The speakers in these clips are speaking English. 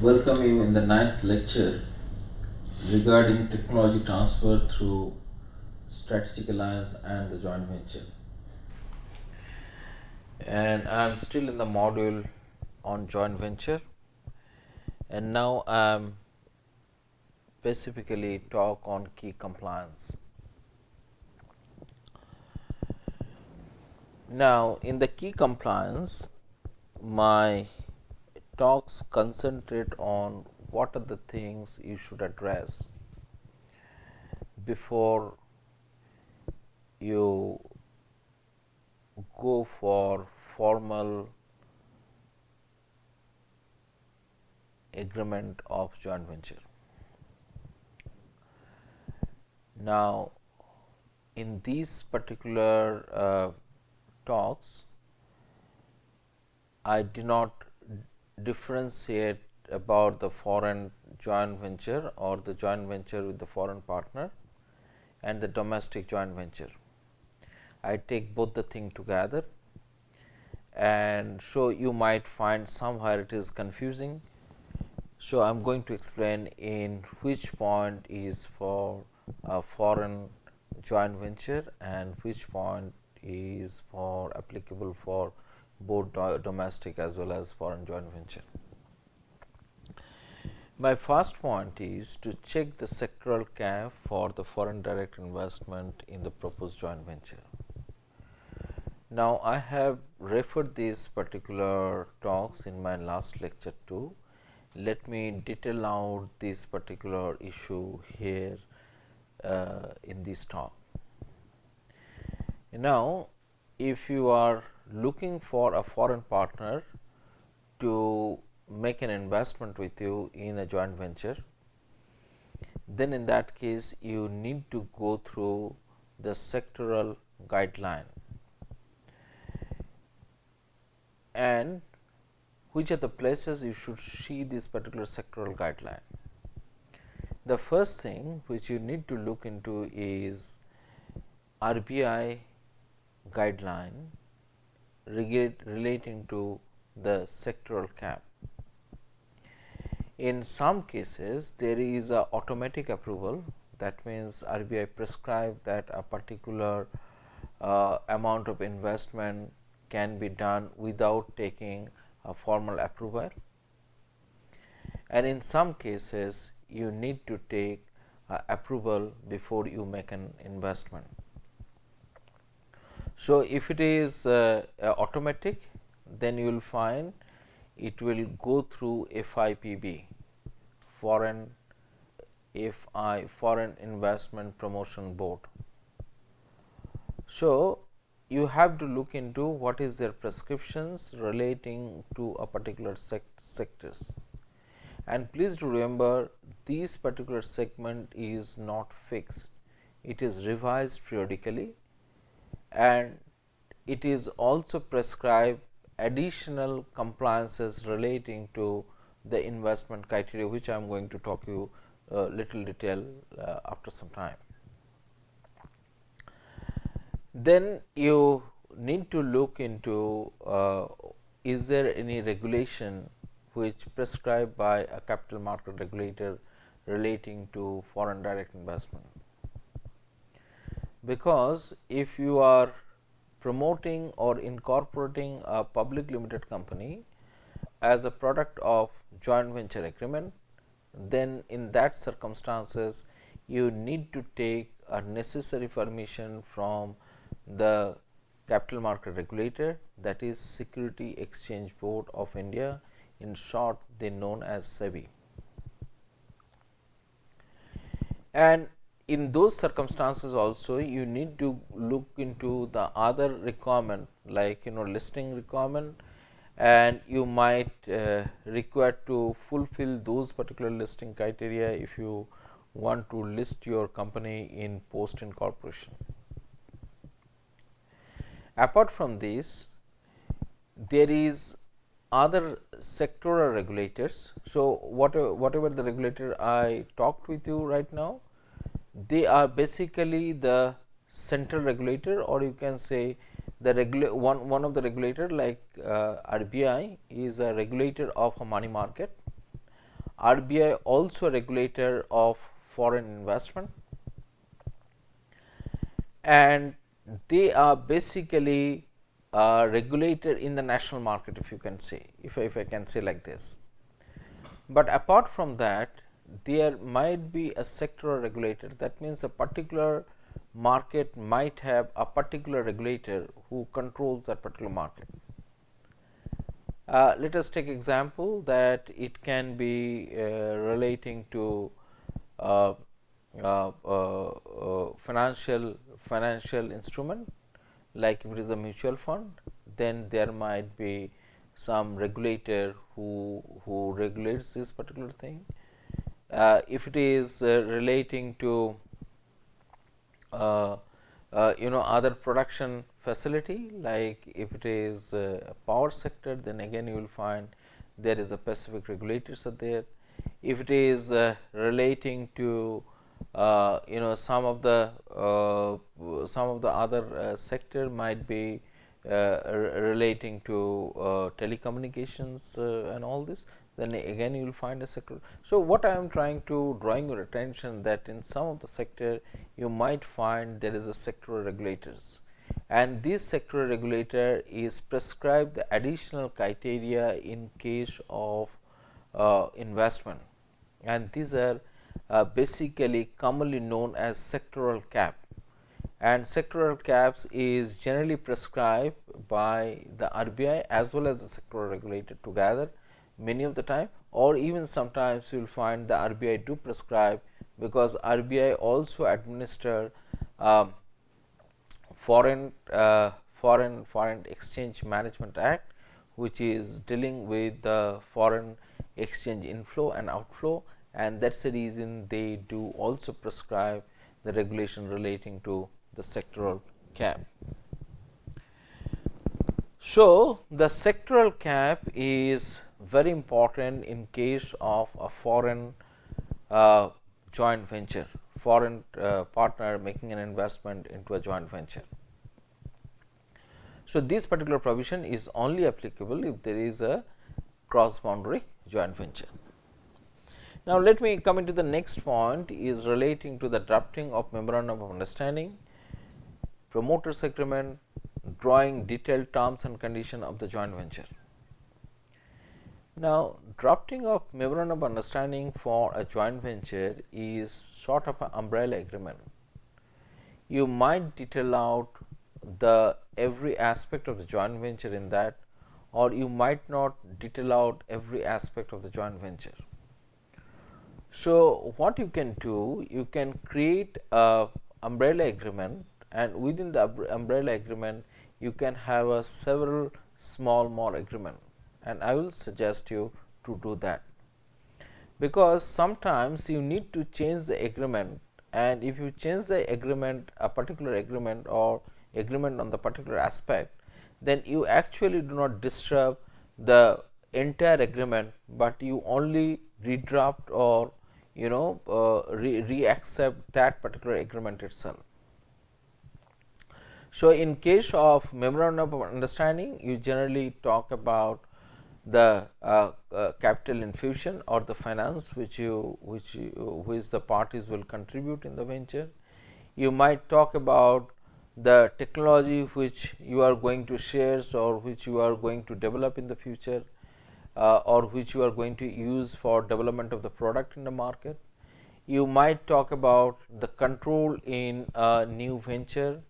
Welcome you in the ninth lecture regarding technology transfer through strategic alliance and the joint venture. And I'm still in the module on joint venture, and now I'm specifically talk on key compliance. Now, in the key compliance, my talks concentrate on what are the things you should address before you go for formal agreement of joint venture. Now, in these particular talks, I do not differentiate about the foreign joint venture or the joint venture with the foreign partner and the domestic joint venture. I take both the thing together, and so you might find somewhere it is confusing. So, I am going to explain in which point is for a foreign joint venture and which point is for applicable for both domestic as well as foreign joint venture. My first point is to check the sectoral cap for the foreign direct investment in the proposed joint venture. Now, I have referred these particular talks in my last lecture too. Let me detail out this particular issue here in this talk. Now, if you are looking for a foreign partner to make an investment with you in a joint venture, then in that case you need to go through the sectoral guideline, and which are the places you should see this particular sectoral guideline. The first thing which you need to look into is RBI guideline relating to the sectoral cap. In some cases, there is a automatic approval, that means RBI prescribe that a particular amount of investment can be done without taking a formal approval, and in some cases you need to take approval before you make an investment. So, if it is automatic, then you will find it will go through FIPB, foreign investment promotion board. So, you have to look into what is their prescriptions relating to a particular sectors, and please do remember this particular segment is not fixed, it is revised periodically, and it is also prescribed additional compliances relating to the investment criteria, which I am going to talk you little detail after some time. Then you need to look into is there any regulation which prescribed by a capital market regulator relating to foreign direct investment, because if you are promoting or incorporating a public limited company as a product of joint venture agreement, then in that circumstances you need to take a necessary permission from the capital market regulator, that is Security Exchange Board of India, in short they known as SEBI. And in those circumstances also you need to look into the other requirement, like listing requirement, and you might require to fulfill those particular listing criteria if you want to list your company in post incorporation. Apart from this, there is other sectoral regulators. So, whatever the regulator I talked with you right now, they are basically the central regulator, or you can say the one of the regulator, like RBI is a regulator of a money market, RBI also a regulator of foreign investment, and they are basically regulated in the national market, if you can say, if I can say like this. But apart from that, there might be a sectoral regulator. That means a particular market might have a particular regulator who controls that particular market. Let us take example that it can be relating to uh, financial instrument, like if it is a mutual fund, then there might be some regulator who regulates this particular thing. If it is relating to other production facility, like if it is a power sector, then again you will find there is a specific regulators are there. If it is relating to some of the other sector might be relating to telecommunications and all this, then again you will find a sector. So, what I am trying to drawing your attention that in some of the sector you might find there is a sectoral regulators, and this sectoral regulator is prescribed the additional criteria in case of investment, and these are basically commonly known as sectoral cap. And sectoral caps is generally prescribed by the RBI as well as the sectoral regulator together many of the time, or even sometimes you will find the RBI do prescribe, because RBI also administer Foreign Exchange Management Act, which is dealing with the foreign exchange inflow and outflow, and that is the reason they do also prescribe the regulation relating to the sectoral cap. So, the sectoral cap is very important in case of a foreign joint venture, foreign partner making an investment into a joint venture. So, this particular provision is only applicable if there is a cross boundary joint venture. Now, let me come into the next point is relating to the drafting of Memorandum of Understanding, promoters agreement, drawing detailed terms and conditions of the joint venture. Now, drafting of Memorandum of Understanding for a joint venture is sort of an umbrella agreement. You might detail out the every aspect of the joint venture in that, or you might not detail out every aspect of the joint venture. So, what you can do, you can create a umbrella agreement, and within the umbrella agreement you can have a several more agreement, and I will suggest you to do that, because sometimes you need to change the agreement, and if you change the agreement, a particular agreement or agreement on the particular aspect, then you actually do not disturb the entire agreement, but you only redraft or re-accept that particular agreement itself. So, in case of Memorandum of Understanding, you generally talk about the capital infusion or the finance which the parties will contribute in the venture. You might talk about the technology which you are going to share or which you are going to develop in the future, or which you are going to use for development of the product in the market. You might talk about the control in a new venture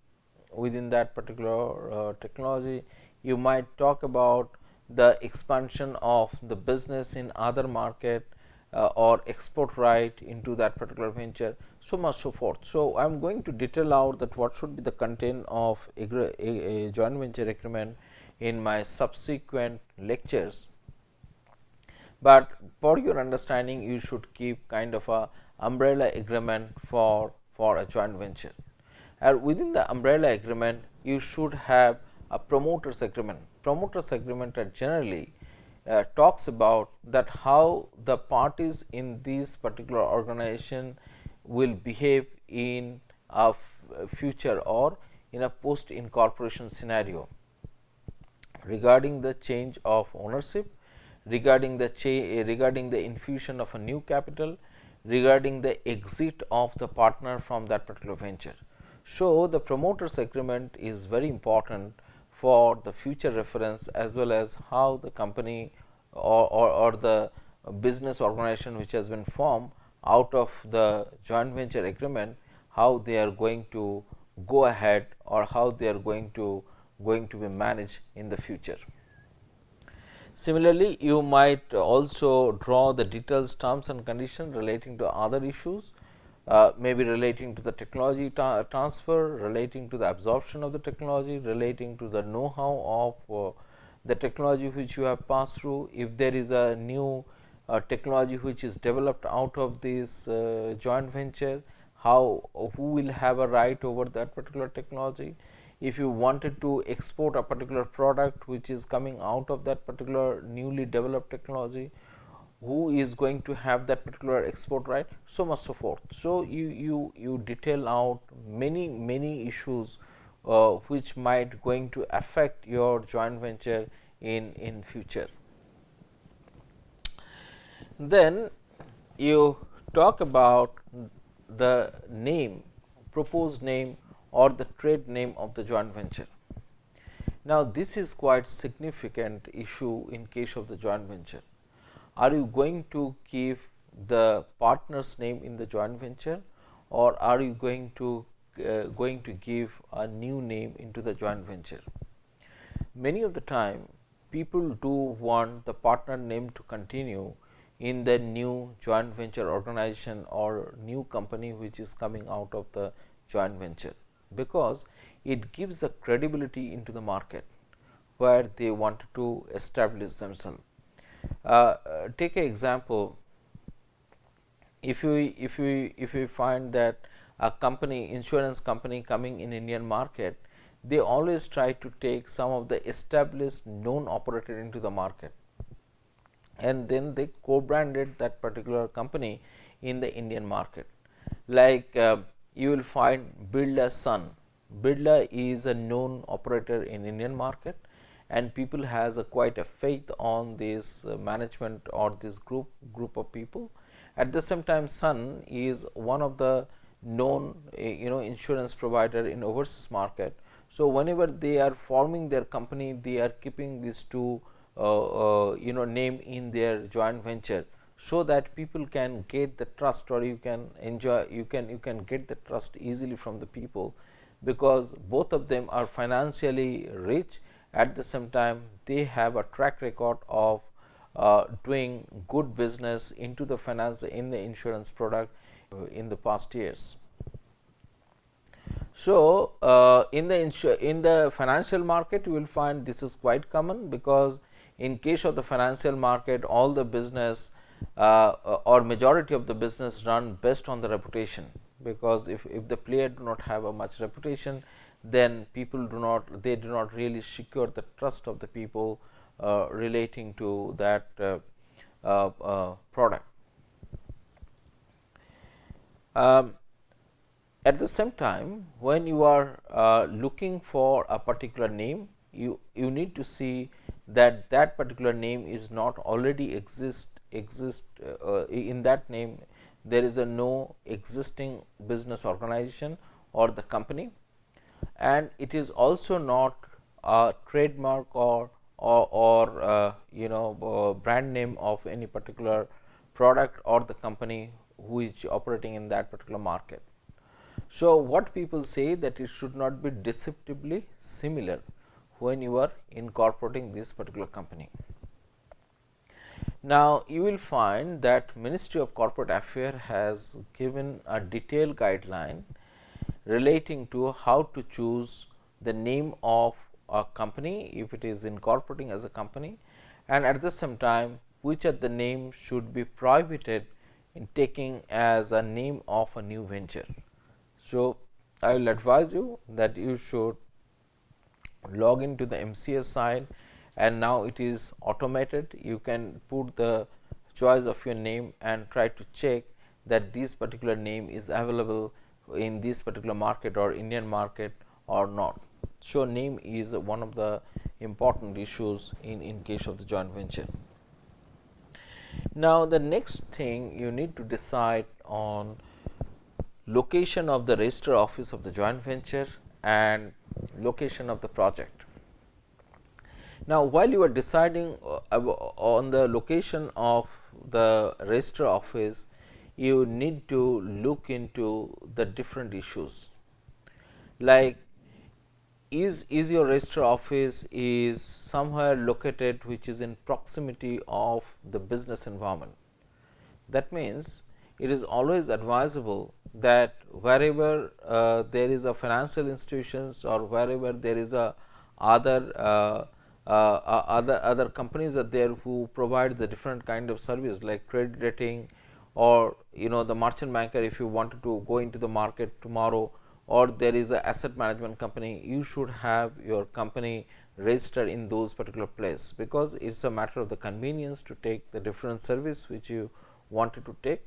within that particular technology. You might talk about the expansion of the business in other market or export right into that particular venture, so much so forth. So, I am going to detail out that what should be the content of a joint venture agreement in my subsequent lectures, but for your understanding you should keep kind of a umbrella agreement for a joint venture. And within the umbrella agreement you should have a promoters agreement. Promoters agreement are generally talks about that how the parties in this particular organization will behave in a future or in a post incorporation scenario, regarding the change of ownership, regarding regarding the infusion of a new capital, regarding the exit of the partner from that particular venture. So, the promoters agreement is very important for the future reference, as well as how the company or the business organization which has been formed out of the joint venture agreement, how they are going to go ahead, or how they are going to be managed in the future. Similarly, you might also draw the details, terms and conditions relating to other issues, maybe relating to the technology transfer, relating to the absorption of the technology, relating to the know-how of the technology which you have passed through. If there is a new technology which is developed out of this joint venture, how, who will have a right over that particular technology. If you wanted to export a particular product which is coming out of that particular newly developed technology, who is going to have that particular export right, so much so forth. So, you detail out many issues which might going to affect your joint venture in future. Then you talk about the name, proposed name, or the trade name of the joint venture. Now, this is quite significant issue in case of the joint venture. Are you going to give the partner's name in the joint venture, or are you going to give a new name into the joint venture? Many of the time people do want the partner name to continue in the new joint venture organization or new company which is coming out of the joint venture, because it gives the credibility into the market where they want to establish themselves. Take an example. If you find that a company, insurance company coming in Indian market, they always try to take some of the established known operator into the market, and then they co-branded that particular company in the Indian market. Like you will find Birla Sun. Birla is a known operator in Indian market, and people has a quite a faith on this management or this group of people. At the same time, Sun is one of the known insurance provider in overseas market. So, whenever they are forming their company, they are keeping these two name in their joint venture, so that people can get the trust, or you can enjoy, you can get the trust easily from the people, because both of them are financially rich. At the same time, they have a track record of doing good business into the finance in the insurance product in the past years. So, in the financial market, you will find this is quite common, because in case of the financial market, all the business or majority of the business run based on the reputation, because if the player do not have a much reputation, then people do not really secure the trust of the people relating to that product. At the same time, when you are looking for a particular name, you need to see that that particular name is not already exist in that name. There is a no existing business organization or the company, and it is also not a trademark or brand name of any particular product or the company who is operating in that particular market. So, what people say that it should not be deceptively similar when you are incorporating this particular company. Now, you will find that Ministry of Corporate Affairs has given a detailed guideline relating to how to choose the name of a company if it is incorporating as a company, and at the same time which of the names should be prohibited in taking as a name of a new venture. So, I will advise you that you should log into the MCS site, and now it is automated. You can put the choice of your name and try to check that this particular name is available in this particular market or Indian market or not. So, name is one of the important issues in case of the joint venture. Now, the next thing you need to decide on location of the register office of the joint venture and location of the project. Now, while you are deciding on the location of the register office, you need to look into the different issues, like is your register office is somewhere located which is in proximity of the business environment. That means it is always advisable that wherever there is a financial institutions or wherever there is a other other companies are there who provide the different kind of service like credit rating, or the merchant banker, if you wanted to go into the market tomorrow, or there is a asset management company, you should have your company registered in those particular place, because it's a matter of the convenience to take the different service which you wanted to take.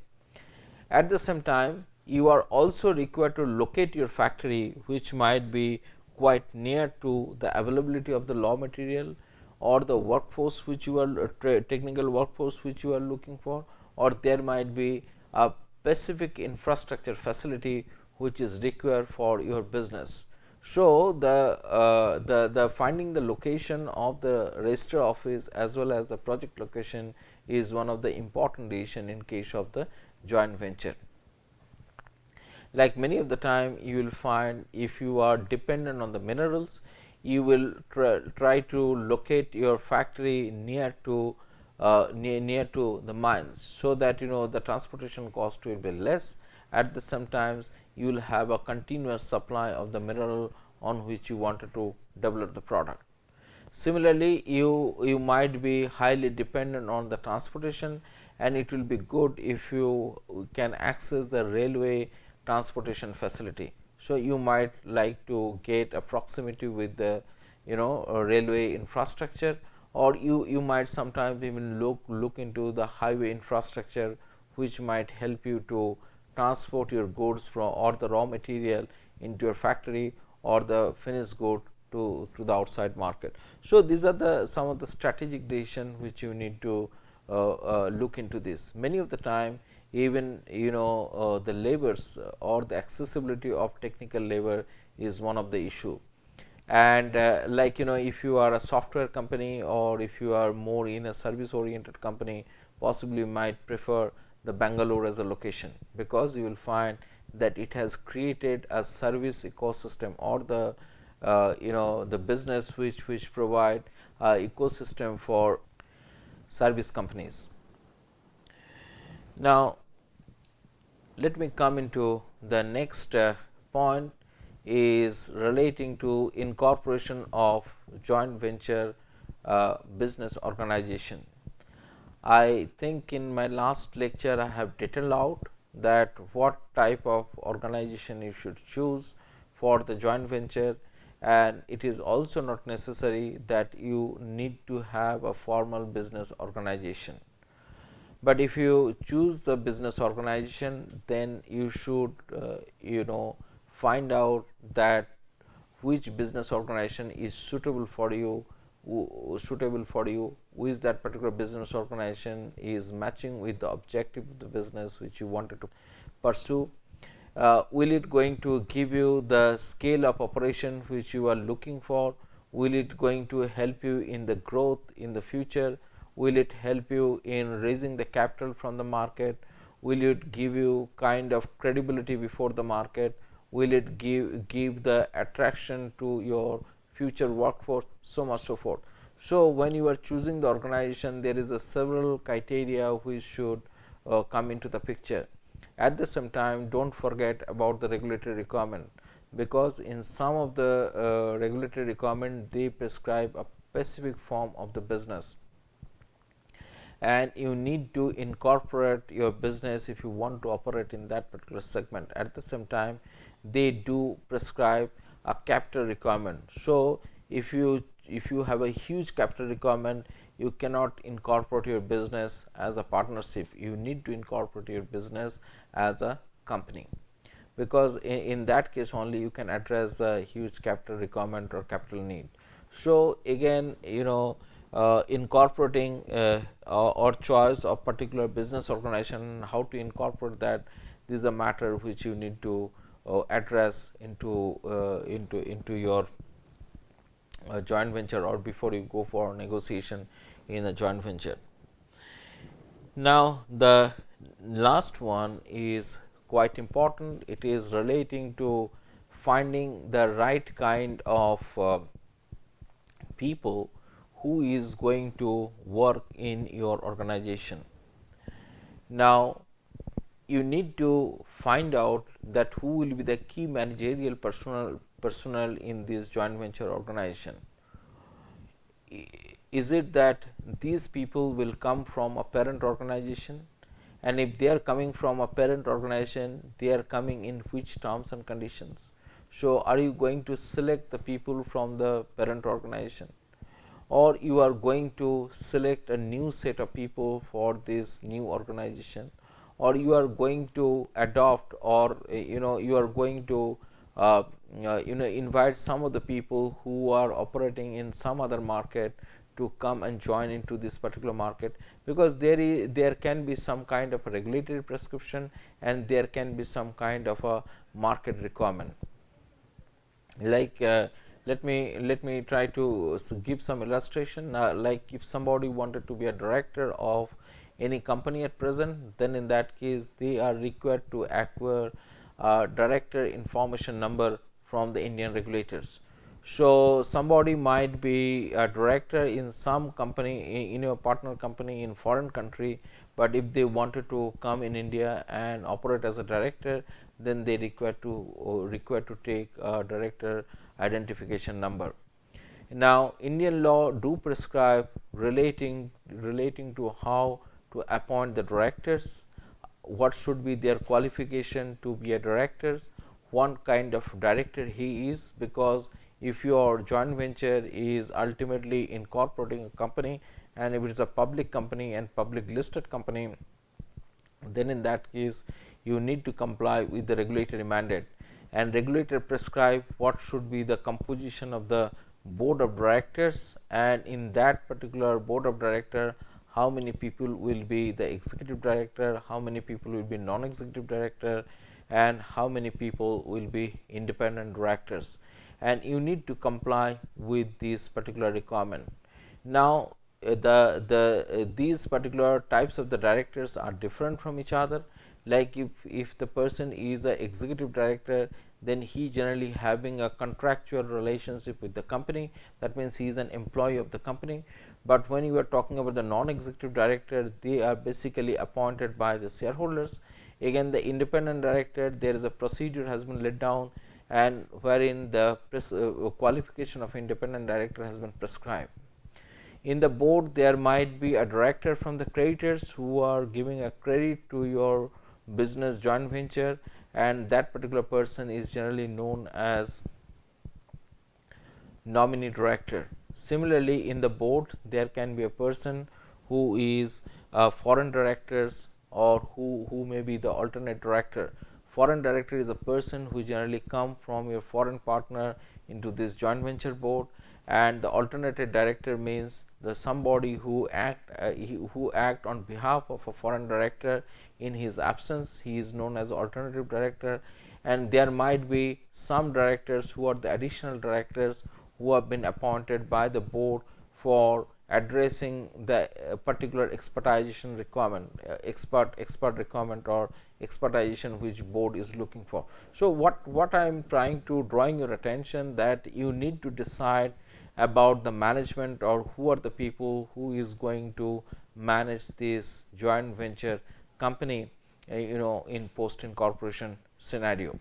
At the same time, you are also required to locate your factory, which might be quite near to the availability of the raw material or the workforce which you are technical workforce which you are looking for, or there might be a specific infrastructure facility which is required for your business. So, the finding the location of the register office as well as the project location is one of the important decision in case of the joint venture. Like many of the time you will find, if you are dependent on the minerals, you will try to locate your factory near to near to the mines, so that the transportation cost will be less. At the same times, you will have a continuous supply of the mineral on which you wanted to develop the product. Similarly, you might be highly dependent on the transportation, and it will be good if you can access the railway transportation facility. So, you might like to get a proximity with the railway infrastructure, or you might sometimes even look into the highway infrastructure, which might help you to transport your goods from or the raw material into your factory, or the finished good to the outside market. So, these are the some of the strategic decision which you need to look into this. Many of the time, even the labors or the accessibility of technical labor is one of the issue. And like if you are a software company, or if you are more in a service oriented company, possibly you might prefer the Bangalore as a location, because you will find that it has created a service ecosystem, or the the business which provide ecosystem for service companies. Now, let me come into the next point, is relating to incorporation of joint venture business organization. I think in my last lecture I have detailed out that what type of organization you should choose for the joint venture, and it is also not necessary that you need to have a formal business organization. But if you choose the business organization, then you should find out that which business organization is suitable for you, which that particular business organization is matching with the objective of the business which you wanted to pursue. Will it going to give you the scale of operation which you are looking for? Will it going to help you in the growth in the future? Will it help you in raising the capital from the market? Will it give you kind of credibility before the market? Will it give the attraction to your future workforce, so much so forth. So, when you are choosing the organization, there is a several criteria which should come into the picture. At the same time, don't forget about the regulatory requirement, because in some of the regulatory requirement they prescribe a specific form of the business, and you need to incorporate your business if you want to operate in that particular segment. At the same time, they do prescribe a capital requirement. So, if you have a huge capital requirement, you cannot incorporate your business as a partnership, you need to incorporate your business as a company, because in that case only you can address the huge capital requirement or capital need. So, again incorporating or choice of particular business organization, how to incorporate that. This is a matter which you need to address into your joint venture, or before you go for negotiation in a joint venture. Now, the last one is quite important. It is relating to finding the right kind of people who is going to work in your organization. Now, you need to find out that who will be the key managerial personnel in this joint venture organization. Is it that these people will come from a parent organization, and if they are coming from a parent organization, they are coming in which terms and conditions? So, are you going to select the people from the parent organization, or you are going to select a new set of people for this new organization, or you are going to adopt, or you are going to invite some of the people who are operating in some other market to come and join into this particular market, because there can be some kind of a regulatory prescription, and there can be some kind of a market requirement. Like let me try to give some illustration. Like if somebody wanted to be a director of any company at present, then in that case they are required to acquire director information number from the Indian regulators. So, somebody might be a director in some company, in your partner company in foreign country, but if they wanted to come in India and operate as a director, then they require to take a director identification number. Now, Indian law do prescribe relating to how to appoint the directors, what should be their qualification to be a director, what kind of director he is, because if your joint venture is ultimately incorporating a company, and if it is a public company and public listed company, then in that case you need to comply with the regulatory mandate, and regulator prescribe what should be the composition of the board of directors, and in that particular board of director how many people will be the executive director, how many people will be non-executive director, and how many people will be independent directors, and you need to comply with this particular requirement. Now, these particular types of the directors are different from each other. Like if the person is a executive director, then he generally having a contractual relationship with the company, that means he is an employee of the company. But when you are talking about the non-executive director, they are basically appointed by the shareholders. Again, the independent director, there is a procedure has been laid down, and wherein the qualification of independent director has been prescribed. In the board, there might be a director from the creditors who are giving a credit to your business joint venture, and that particular person is generally known as nominee director. Similarly, in the board, there can be a person who is foreign directors, or who may be the alternate director. Foreign director is a person who generally come from your foreign partner into this joint venture board, and the alternative director means the somebody who act on behalf of a foreign director in his absence. He is known as alternative director, and there might be some directors who are the additional directors who have been appointed by the board for addressing the particular expertization requirement, expert requirement, or expertization which board is looking for. So, what I am trying to drawing your attention, that you need to decide about the management, or who are the people who is going to manage this joint venture company in post incorporation scenario.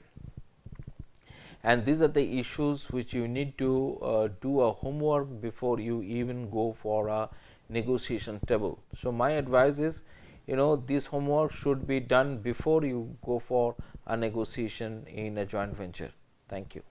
And these are the issues which you need to do a homework before you even go for a negotiation table. So, my advice is, this homework should be done before you go for a negotiation in a joint venture. Thank you.